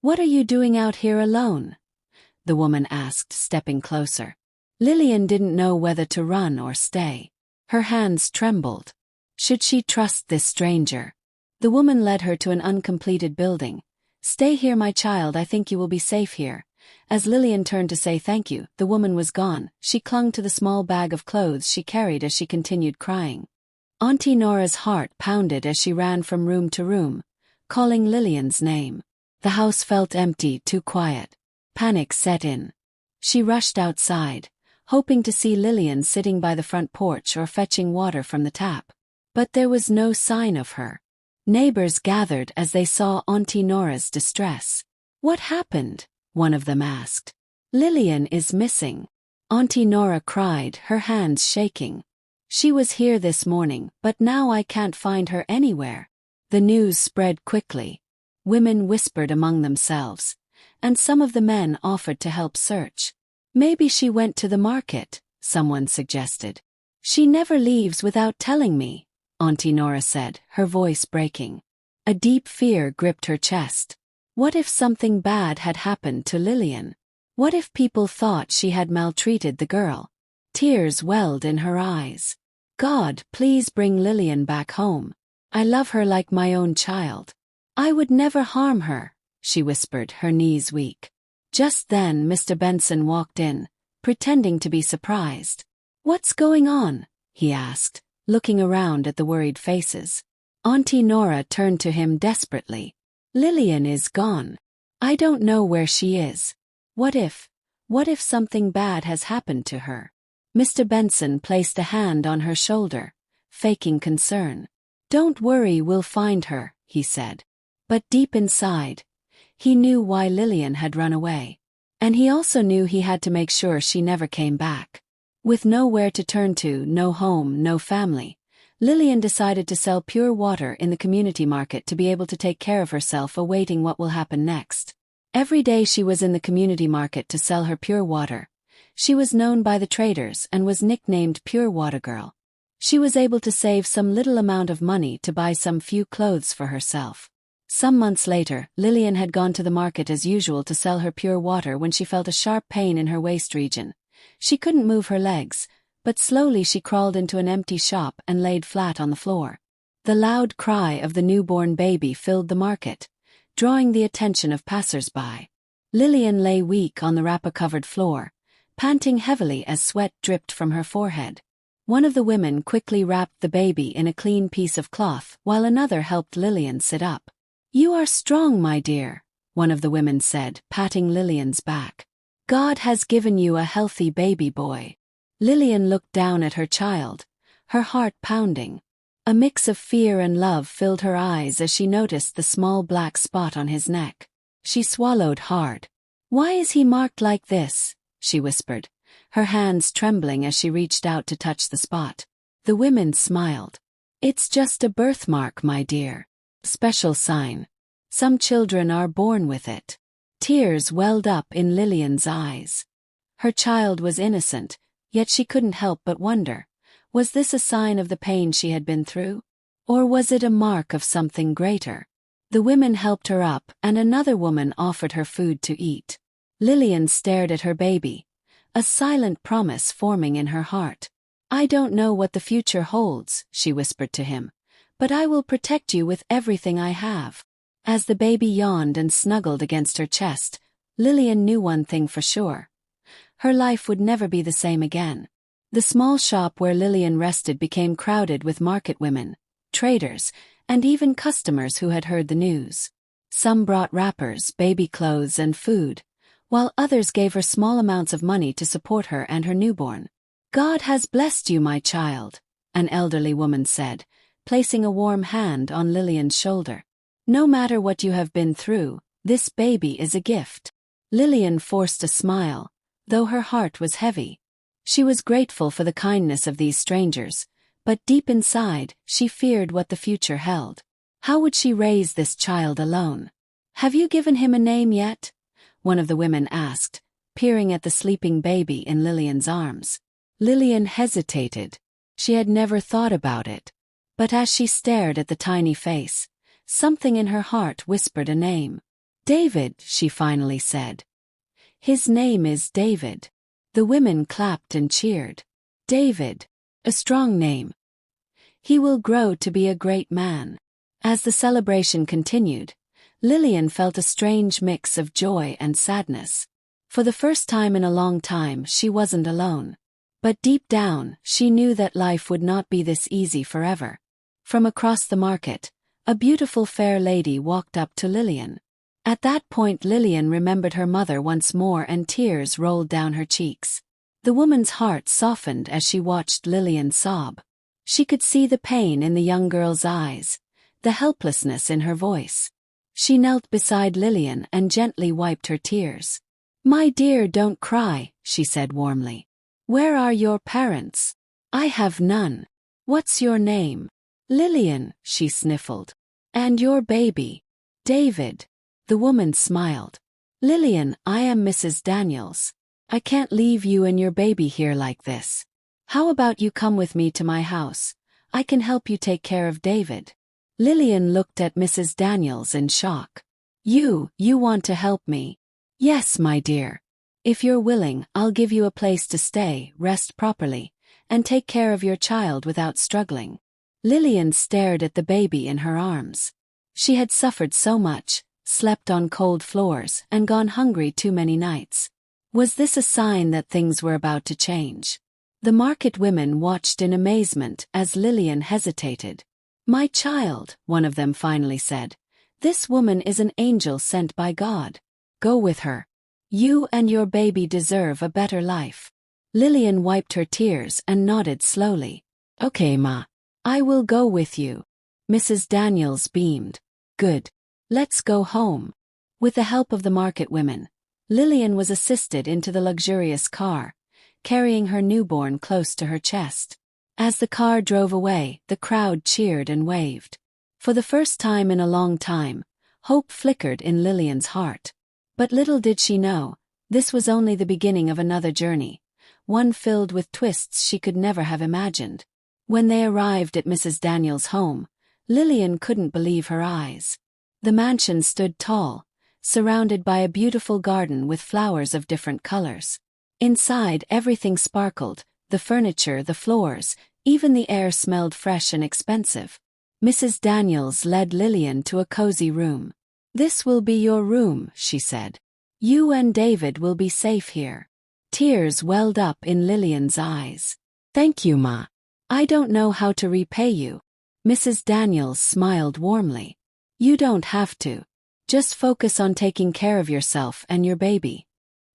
"What are you doing out here alone?" the woman asked, stepping closer. Lillian didn't know whether to run or stay. Her hands trembled. Should she trust this stranger? The woman led her to an uncompleted building. "Stay here, my child, I think you will be safe here." As Lillian turned to say thank you, the woman was gone. She clung to the small bag of clothes she carried as she continued crying. Auntie Nora's heart pounded as she ran from room to room, calling Lillian's name. The house felt empty, too quiet. Panic set in. She rushed outside, hoping to see Lillian sitting by the front porch or fetching water from the tap. But there was no sign of her. Neighbors gathered as they saw Auntie Nora's distress. "What happened?" one of them asked. "Lillian is missing," Auntie Nora cried, her hands shaking. "She was here this morning, but now I can't find her anywhere." The news spread quickly. Women whispered among themselves, and some of the men offered to help search. "Maybe she went to the market," someone suggested. "She never leaves without telling me," Auntie Nora said, her voice breaking. A deep fear gripped her chest. What if something bad had happened to Lillian? What if people thought she had maltreated the girl? Tears welled in her eyes. "God, please bring Lillian back home. I love her like my own child. I would never harm her," she whispered, her knees weak. Just then Mr. Benson walked in, pretending to be surprised. "What's going on?" he asked, looking around at the worried faces. Auntie Nora turned to him desperately. "Lillian is gone. I don't know where she is. What if something bad has happened to her?" Mr. Benson placed a hand on her shoulder, faking concern. "Don't worry, we'll find her," he said. But deep inside, he knew why Lillian had run away. And he also knew he had to make sure she never came back. With nowhere to turn to, no home, no family, Lillian decided to sell pure water in the community market to be able to take care of herself, awaiting what will happen next. Every day she was in the community market to sell her pure water. She was known by the traders and was nicknamed Pure Water Girl. She was able to save some little amount of money to buy some few clothes for herself. Some months later, Lillian had gone to the market as usual to sell her pure water when she felt a sharp pain in her waist region. She couldn't move her legs, but slowly she crawled into an empty shop and laid flat on the floor. The loud cry of the newborn baby filled the market, drawing the attention of passers-by. Lillian lay weak on the wrapper-covered floor, panting heavily as sweat dripped from her forehead. One of the women quickly wrapped the baby in a clean piece of cloth, while another helped Lillian sit up. "You are strong, my dear," one of the women said, patting Lillian's back. "God has given you a healthy baby boy." Lillian looked down at her child, her heart pounding. A mix of fear and love filled her eyes as she noticed the small black spot on his neck. She swallowed hard. "Why is he marked like this?" she whispered, her hands trembling as she reached out to touch the spot. The women smiled. "It's just a birthmark, my dear. Special sign. Some children are born with it." Tears welled up in Lillian's eyes. Her child was innocent, yet she couldn't help but wonder, was this a sign of the pain she had been through? Or was it a mark of something greater? The women helped her up, and another woman offered her food to eat. Lillian stared at her baby, a silent promise forming in her heart. "I don't know what the future holds," she whispered to him, "but I will protect you with everything I have." As the baby yawned and snuggled against her chest, Lillian knew one thing for sure. Her life would never be the same again. The small shop where Lillian rested became crowded with market women, traders, and even customers who had heard the news. Some brought wrappers, baby clothes, and food, while others gave her small amounts of money to support her and her newborn. "God has blessed you, my child," an elderly woman said, placing a warm hand on Lillian's shoulder. "No matter what you have been through, this baby is a gift." Lillian forced a smile, though her heart was heavy. She was grateful for the kindness of these strangers, but deep inside, she feared what the future held. How would she raise this child alone? "Have you given him a name yet?" one of the women asked, peering at the sleeping baby in Lillian's arms. Lillian hesitated. She had never thought about it. But as she stared at the tiny face, something in her heart whispered a name. David, she finally said. His name is David. The women clapped and cheered. David. A strong name. He will grow to be a great man. As the celebration continued, Lillian felt a strange mix of joy and sadness. For the first time in a long time, she wasn't alone. But deep down, she knew that life would not be this easy forever. From across the market, a beautiful fair lady walked up to Lillian. At that point, Lillian remembered her mother once more and tears rolled down her cheeks. The woman's heart softened as she watched Lillian sob. She could see the pain in the young girl's eyes, the helplessness in her voice. She knelt beside Lillian and gently wiped her tears. "My dear, don't cry," she said warmly. "Where are your parents?" "I have none." "What's your name?" "Lillian," she sniffled. "And your baby?" "David." The woman smiled. "Lillian, I am Mrs. Daniels. I can't leave you and your baby here like this. How about you come with me to my house? I can help you take care of David." Lillian looked at Mrs. Daniels in shock. You want to help me?" "Yes, my dear. If you're willing, I'll give you a place to stay, rest properly, and take care of your child without struggling." Lillian stared at the baby in her arms. She had suffered so much, slept on cold floors, and gone hungry too many nights. Was this a sign that things were about to change? The market women watched in amazement as Lillian hesitated. "My child," one of them finally said, "this woman is an angel sent by God. Go with her. You and your baby deserve a better life." Lillian wiped her tears and nodded slowly. "Okay, Ma. I will go with you." Mrs. Daniels beamed. "Good. Let's go home." With the help of the market women, Lillian was assisted into the luxurious car, carrying her newborn close to her chest. As the car drove away, the crowd cheered and waved. For the first time in a long time, hope flickered in Lillian's heart. But little did she know, this was only the beginning of another journey, one filled with twists she could never have imagined. When they arrived at Mrs. Daniels' home, Lillian couldn't believe her eyes. The mansion stood tall, surrounded by a beautiful garden with flowers of different colors. Inside, everything sparkled, the furniture, the floors, even the air smelled fresh and expensive. Mrs. Daniels led Lillian to a cozy room. "This will be your room," she said. "You and David will be safe here." Tears welled up in Lillian's eyes. "Thank you, Ma. I don't know how to repay you." Mrs. Daniels smiled warmly. "You don't have to. Just focus on taking care of yourself and your baby."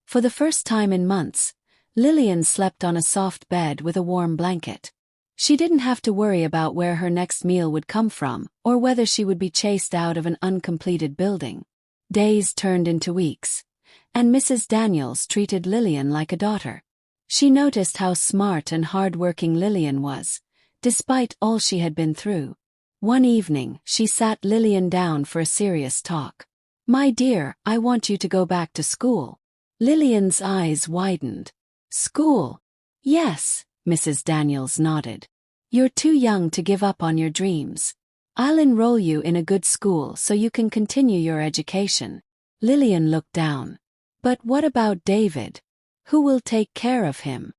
For the first time in months, Lillian slept on a soft bed with a warm blanket. She didn't have to worry about where her next meal would come from or whether she would be chased out of an uncompleted building. Days turned into weeks, and Mrs. Daniels treated Lillian like a daughter. She noticed how smart and hard-working Lillian was, despite all she had been through. One evening, she sat Lillian down for a serious talk. "My dear, I want you to go back to school." Lillian's eyes widened. "School?" "Yes," Mrs. Daniels nodded. "You're too young to give up on your dreams. I'll enroll you in a good school so you can continue your education." Lillian looked down. "But what about David? Who will take care of him?"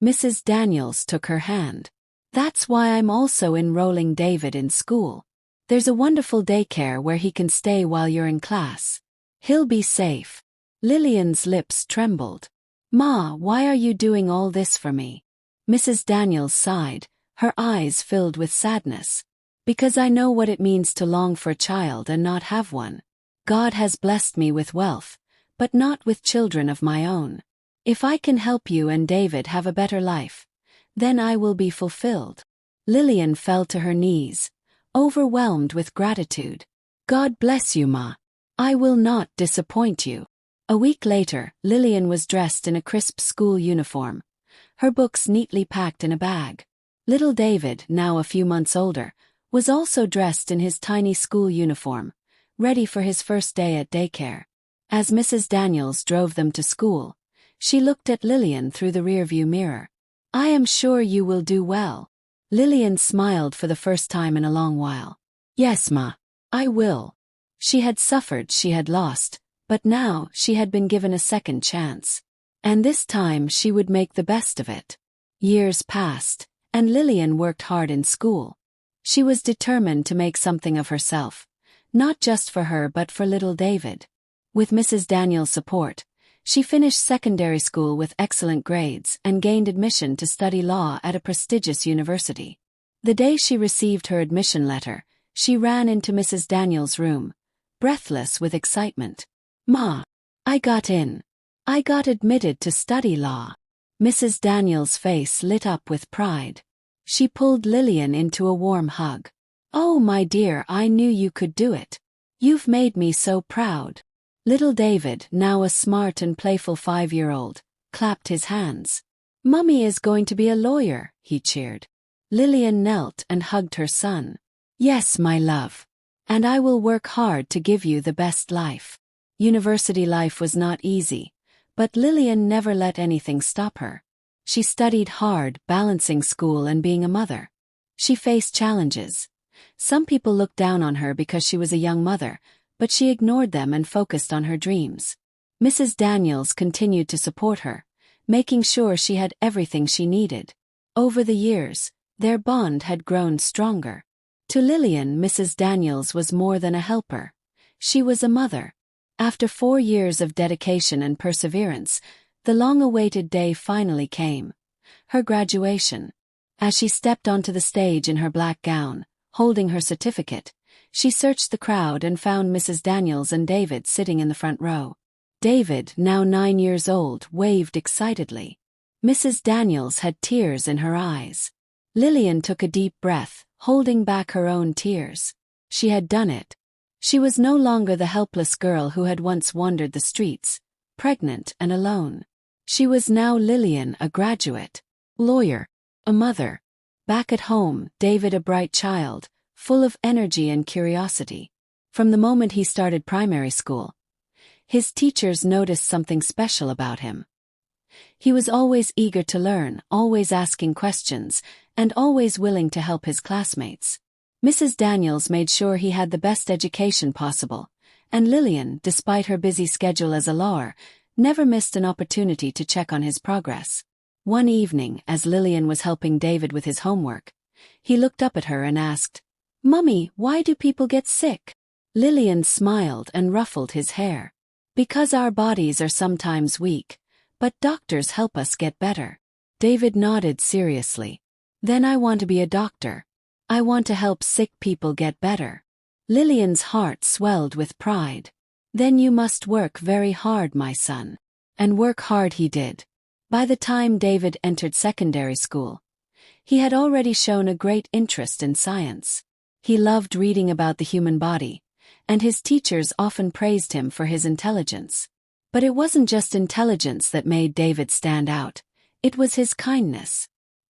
Mrs. Daniels took her hand. "That's why I'm also enrolling David in school. There's a wonderful daycare where he can stay while you're in class. He'll be safe." Lillian's lips trembled. "Ma, why are you doing all this for me?" Mrs. Daniels sighed, her eyes filled with sadness. "Because I know what it means to long for a child and not have one. God has blessed me with wealth, but not with children of my own. If I can help you and David have a better life, then I will be fulfilled." Lillian fell to her knees, overwhelmed with gratitude. "God bless you, Ma. I will not disappoint you." A week later, Lillian was dressed in a crisp school uniform, her books neatly packed in a bag. Little David, now a few months older, was also dressed in his tiny school uniform, ready for his first day at daycare. As Mrs. Daniels drove them to school, she looked at Lillian through the rearview mirror. "I am sure you will do well." Lillian smiled for the first time in a long while. "Yes, Ma. I will." She had suffered, she had lost, but now she had been given a second chance. And this time she would make the best of it. Years passed, and Lillian worked hard in school. She was determined to make something of herself, not just for her but for little David. With Mrs. Daniels' support, she finished secondary school with excellent grades and gained admission to study law at a prestigious university. The day she received her admission letter, she ran into Mrs. Daniels' room, breathless with excitement. "Ma, I got in. I got admitted to study law." Mrs. Daniels' face lit up with pride. She pulled Lillian into a warm hug. "Oh, my dear, I knew you could do it. You've made me so proud." Little David, now a smart and playful 5-year-old, clapped his hands. "Mummy is going to be a lawyer," he cheered. Lillian knelt and hugged her son. "Yes, my love. And I will work hard to give you the best life." University life was not easy, but Lillian never let anything stop her. She studied hard, balancing school and being a mother. She faced challenges. Some people looked down on her because she was a young mother, but she ignored them and focused on her dreams. Mrs. Daniels continued to support her, making sure she had everything she needed. Over the years, their bond had grown stronger. To Lillian, Mrs. Daniels was more than a helper. She was a mother. After 4 years of dedication and perseverance, the long-awaited day finally came. Her graduation. As she stepped onto the stage in her black gown, holding her certificate, she searched the crowd and found Mrs. Daniels and David sitting in the front row. David, now 9 years old, waved excitedly. Mrs. Daniels had tears in her eyes. Lillian took a deep breath, holding back her own tears. She had done it. She was no longer the helpless girl who had once wandered the streets, pregnant and alone. She was now Lillian, a graduate, lawyer, a mother. Back at home, David a bright child, full of energy and curiosity. From the moment he started primary school, his teachers noticed something special about him. He was always eager to learn, always asking questions, and always willing to help his classmates. Mrs. Daniels made sure he had the best education possible, and Lillian, despite her busy schedule as a lawyer, never missed an opportunity to check on his progress. One evening, as Lillian was helping David with his homework, he looked up at her and asked, "Mummy, why do people get sick?" Lillian smiled and ruffled his hair. "Because our bodies are sometimes weak, but doctors help us get better." David nodded seriously. "Then I want to be a doctor. I want to help sick people get better." Lillian's heart swelled with pride. "Then you must work very hard, my son." And work hard he did. By the time David entered secondary school, he had already shown a great interest in science. He loved reading about the human body, and his teachers often praised him for his intelligence. But it wasn't just intelligence that made David stand out, it was his kindness.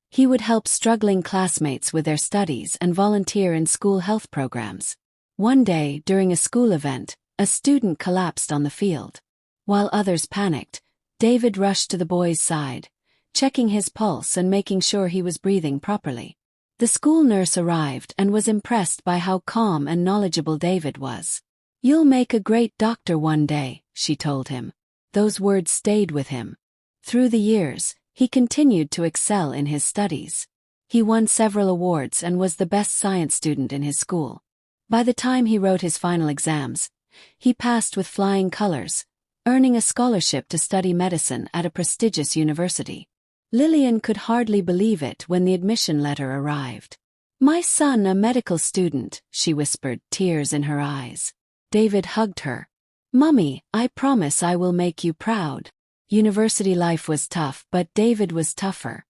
He would help struggling classmates with their studies and volunteer in school health programs. One day, during a school event, a student collapsed on the field. While others panicked, David rushed to the boy's side, checking his pulse and making sure he was breathing properly. The school nurse arrived and was impressed by how calm and knowledgeable David was. "You'll make a great doctor one day," she told him. Those words stayed with him. Through the years, he continued to excel in his studies. He won several awards and was the best science student in his school. By the time he wrote his final exams, he passed with flying colors, earning a scholarship to study medicine at a prestigious university. Lillian could hardly believe it when the admission letter arrived. "My son, a medical student," she whispered, tears in her eyes. David hugged her. "Mummy, I promise I will make you proud." University life was tough, but David was tougher.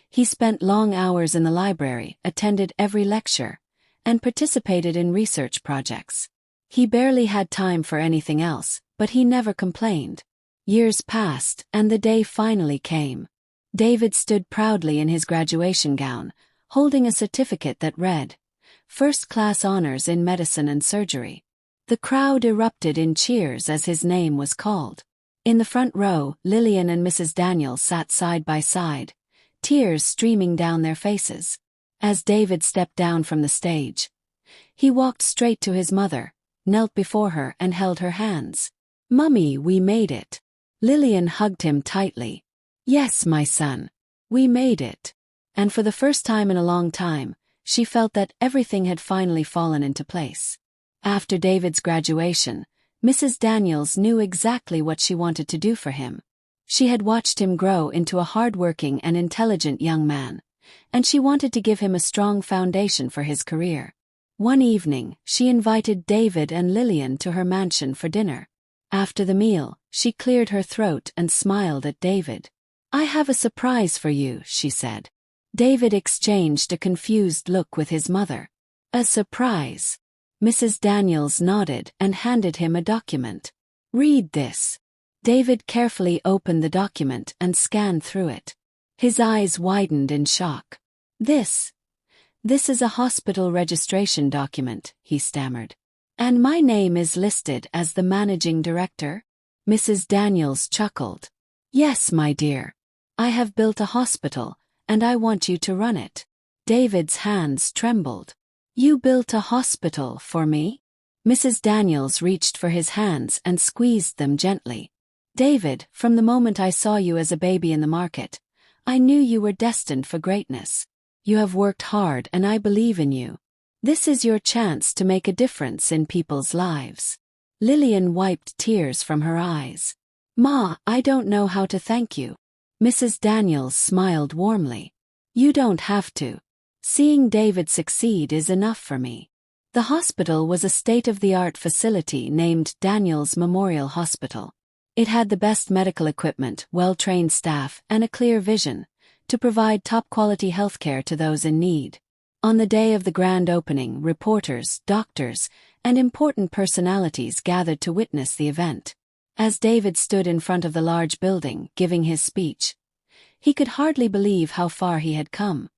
He spent long hours in the library, attended every lecture, and participated in research projects. He barely had time for anything else, but he never complained. Years passed, and the day finally came. David stood proudly in his graduation gown, holding a certificate that read, "First-class honors in medicine and surgery." The crowd erupted in cheers as his name was called. In the front row, Lillian and Mrs. Daniels sat side by side, tears streaming down their faces. As David stepped down from the stage, he walked straight to his mother, knelt before her and held her hands. "Mummy, we made it." Lillian hugged him tightly. "Yes, my son. We made it." And for the first time in a long time, she felt that everything had finally fallen into place. After David's graduation, Mrs. Daniels knew exactly what she wanted to do for him. She had watched him grow into a hard-working and intelligent young man, and she wanted to give him a strong foundation for his career. One evening, she invited David and Lillian to her mansion for dinner. After the meal, she cleared her throat and smiled at David. "I have a surprise for you," she said. David exchanged a confused look with his mother. "A surprise?" Mrs. Daniels nodded and handed him a document. "Read this." David carefully opened the document and scanned through it. His eyes widened in shock. This is a hospital registration document," he stammered. "And my name is listed as the managing director?" Mrs. Daniels chuckled. "Yes, my dear. I have built a hospital, and I want you to run it." David's hands trembled. "You built a hospital for me?" Mrs. Daniels reached for his hands and squeezed them gently. "David, from the moment I saw you as a baby in the market, I knew you were destined for greatness. You have worked hard and I believe in you. This is your chance to make a difference in people's lives." Lillian wiped tears from her eyes. "Ma, I don't know how to thank you." Mrs. Daniels smiled warmly. "You don't have to. Seeing David succeed is enough for me." The hospital was a state-of-the-art facility named Daniels Memorial Hospital. It had the best medical equipment, well-trained staff, and a clear vision to provide top-quality healthcare to those in need. On the day of the grand opening, reporters, doctors, and important personalities gathered to witness the event. As David stood in front of the large building, giving his speech, he could hardly believe how far he had come.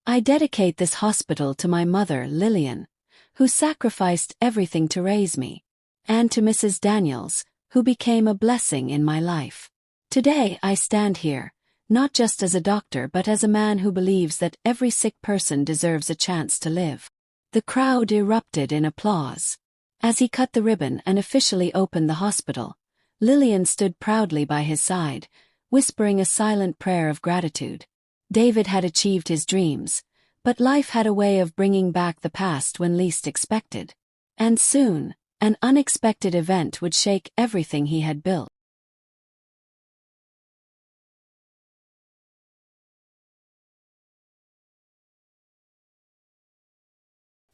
"I dedicate this hospital to my mother, Lillian, who sacrificed everything to raise me, and to Mrs. Daniels, who became a blessing in my life. Today I stand here, not just as a doctor but as a man who believes that every sick person deserves a chance to live." The crowd erupted in applause. As he cut the ribbon and officially opened the hospital, Lillian stood proudly by his side, whispering a silent prayer of gratitude. David had achieved his dreams, but life had a way of bringing back the past when least expected. And soon, an unexpected event would shake everything he had built.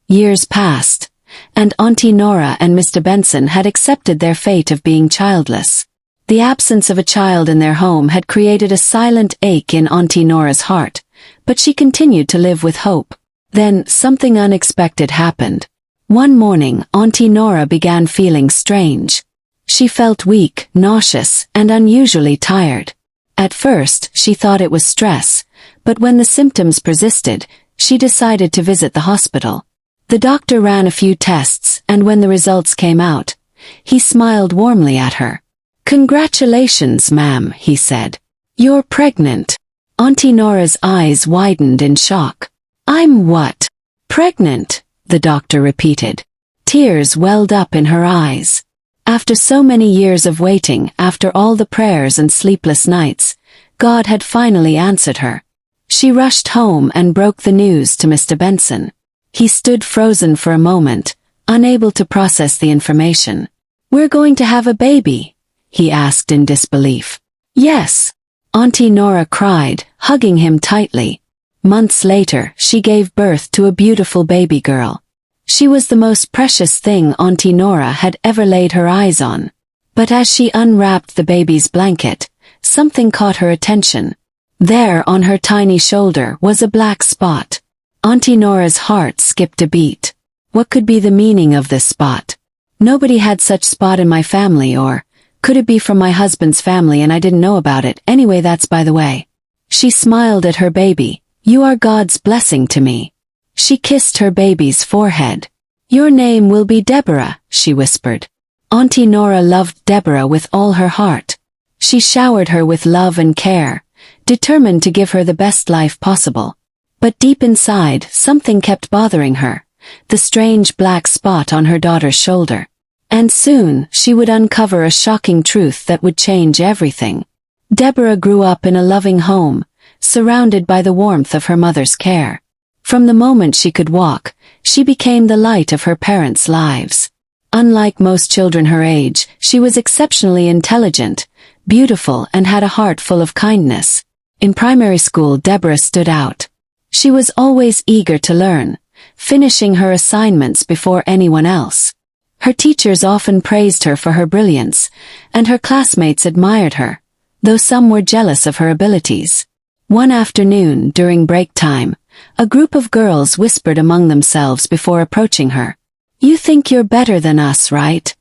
Years passed, and Auntie Nora and Mr. Benson had accepted their fate of being childless. The absence of a child in their home had created a silent ache in Auntie Nora's heart, but she continued to live with hope. Then, something unexpected happened. One morning, Auntie Nora began feeling strange. She felt weak, nauseous, and unusually tired. At first, she thought it was stress, but when the symptoms persisted, she decided to visit the hospital. The doctor ran a few tests, and when the results came out, he smiled warmly at her. "Congratulations, ma'am," he said. "You're pregnant." Auntie Nora's eyes widened in shock. "I'm what? Pregnant?" the doctor repeated. Tears welled up in her eyes. After so many years of waiting, after all the prayers and sleepless nights, God had finally answered her. She rushed home and broke the news to Mr. Benson. He stood frozen for a moment, unable to process the information. "We're going to have a baby?" he asked in disbelief. "Yes," Auntie Nora cried, hugging him tightly. Months later, she gave birth to a beautiful baby girl. She was the most precious thing Auntie Nora had ever laid her eyes on. But as she unwrapped the baby's blanket, something caught her attention. There on her tiny shoulder was a black spot. Auntie Nora's heart skipped a beat. What could be the meaning of this spot? Nobody had such spot in my family, or could it be from my husband's family and I didn't know about it? Anyway, that's by the way. She smiled at her baby. "You are God's blessing to me." She kissed her baby's forehead. "Your name will be Deborah," she whispered. Auntie Nora loved Deborah with all her heart. She showered her with love and care, determined to give her the best life possible. But deep inside, something kept bothering her, the strange black spot on her daughter's shoulder. And soon, she would uncover a shocking truth that would change everything. Deborah grew up in a loving home, surrounded by the warmth of her mother's care. From the moment she could walk, she became the light of her parents' lives. Unlike most children her age, she was exceptionally intelligent, beautiful, and had a heart full of kindness. In primary school, Deborah stood out. She was always eager to learn, finishing her assignments before anyone else. Her teachers often praised her for her brilliance, and her classmates admired her, though some were jealous of her abilities. One afternoon, during break time, a group of girls whispered among themselves before approaching her. "You think you're better than us, right?"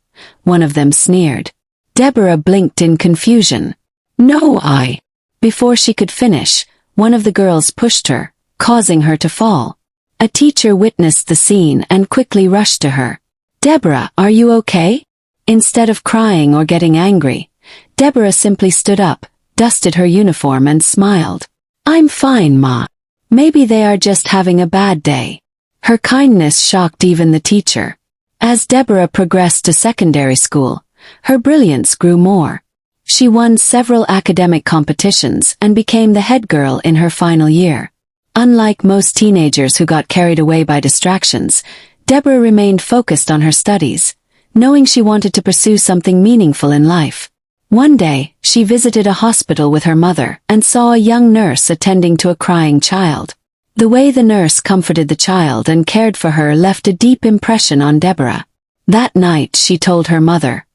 one of them sneered. Deborah blinked in confusion. "No, I." Before she could finish, one of the girls pushed her, causing her to fall. A teacher witnessed the scene and quickly rushed to her. "Deborah, are you okay?" Instead of crying or getting angry, Deborah simply stood up, dusted her uniform and smiled. "I'm fine, Ma. Maybe they are just having a bad day." Her kindness shocked even the teacher. As Deborah progressed to secondary school, her brilliance grew more. She won several academic competitions and became the head girl in her final year. Unlike most teenagers who got carried away by distractions, Deborah remained focused on her studies, knowing she wanted to pursue something meaningful in life. One day, she visited a hospital with her mother and saw a young nurse attending to a crying child. The way the nurse comforted the child and cared for her left a deep impression on Deborah. That night, she told her mother,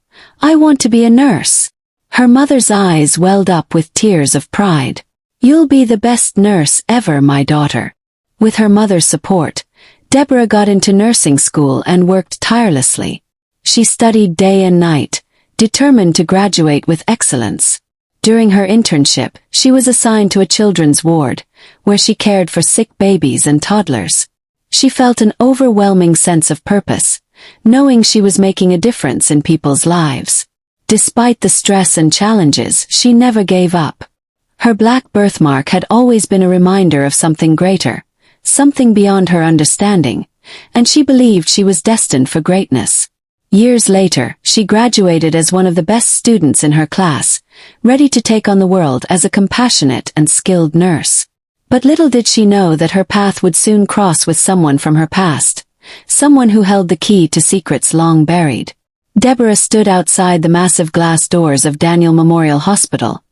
"I want to be a nurse." Her mother's eyes welled up with tears of pride. "You'll be the best nurse ever, my daughter." With her mother's support, Deborah got into nursing school and worked tirelessly. She studied day and night, determined to graduate with excellence. During her internship, she was assigned to a children's ward, where she cared for sick babies and toddlers. She felt an overwhelming sense of purpose, knowing she was making a difference in people's lives. Despite the stress and challenges, she never gave up. Her black birthmark had always been a reminder of something greater, something beyond her understanding, and she believed she was destined for greatness. Years later, she graduated as one of the best students in her class, ready to take on the world as a compassionate and skilled nurse. But little did she know that her path would soon cross with someone from her past, someone who held the key to secrets long buried. Deborah stood outside the massive glass doors of Daniel Memorial Hospital,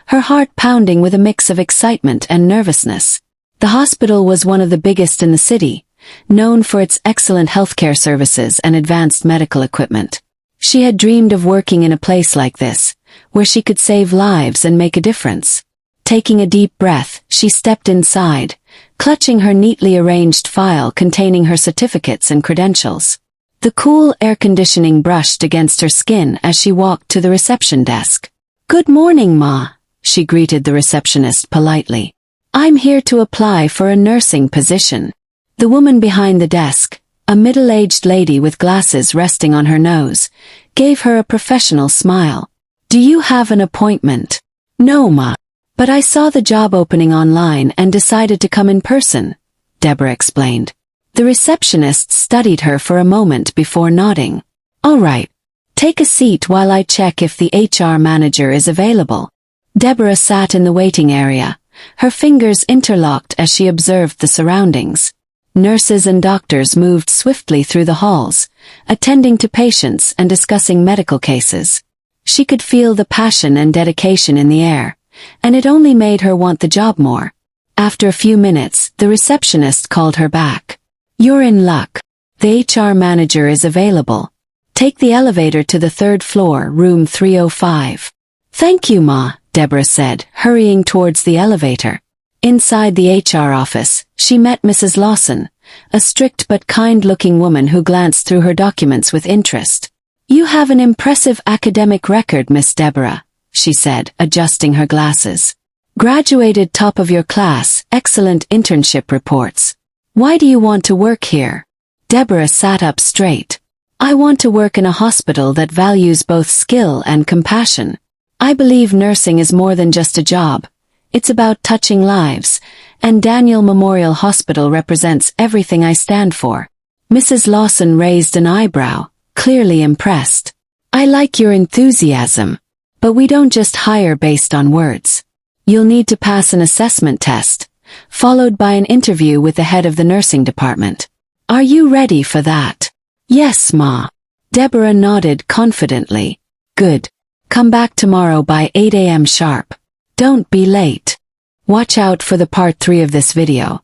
her heart pounding with a mix of excitement and nervousness. The hospital was one of the biggest in the city, known for its excellent healthcare services and advanced medical equipment. She had dreamed of working in a place like this, where she could save lives and make a difference. Taking a deep breath, she stepped inside, clutching her neatly arranged file containing her certificates and credentials. The cool air conditioning brushed against her skin as she walked to the reception desk. "Good morning, Ma," she greeted the receptionist politely. "I'm here to apply for a nursing position." The woman behind the desk, a middle-aged lady with glasses resting on her nose, gave her a professional smile. "Do you have an appointment?" "No, Ma. But I saw the job opening online and decided to come in person," Deborah explained. The receptionist studied her for a moment before nodding. "All right. Take a seat while I check if the HR manager is available." Deborah sat in the waiting area, her fingers interlocked as she observed the surroundings. Nurses and doctors moved swiftly through the halls, attending to patients and discussing medical cases. She could feel the passion and dedication in the air, and it only made her want the job more. After a few minutes, the receptionist called her back. "You're in luck. The HR manager is available. Take the elevator to the third floor, room 305. "Thank you, Ma," Deborah said, hurrying towards the elevator. Inside the HR office, she met Mrs. Lawson, a strict but kind-looking woman who glanced through her documents with interest. "You have an impressive academic record, Miss Deborah," she said, adjusting her glasses. "Graduated top of your class, excellent internship reports. Why do you want to work here?" Deborah sat up straight. "I want to work in a hospital that values both skill and compassion. I believe nursing is more than just a job. It's about touching lives, and Daniel Memorial Hospital represents everything I stand for." Mrs. Lawson raised an eyebrow. clearly impressed. I like your enthusiasm. But we don't just hire based on words. You'll need to pass an assessment test, followed by an interview with the head of the nursing department. Are you ready for that? Yes, Ma. Deborah nodded confidently. Good. Come back tomorrow by 8 a.m. sharp. Don't be late. Watch out for the part 3 of this video.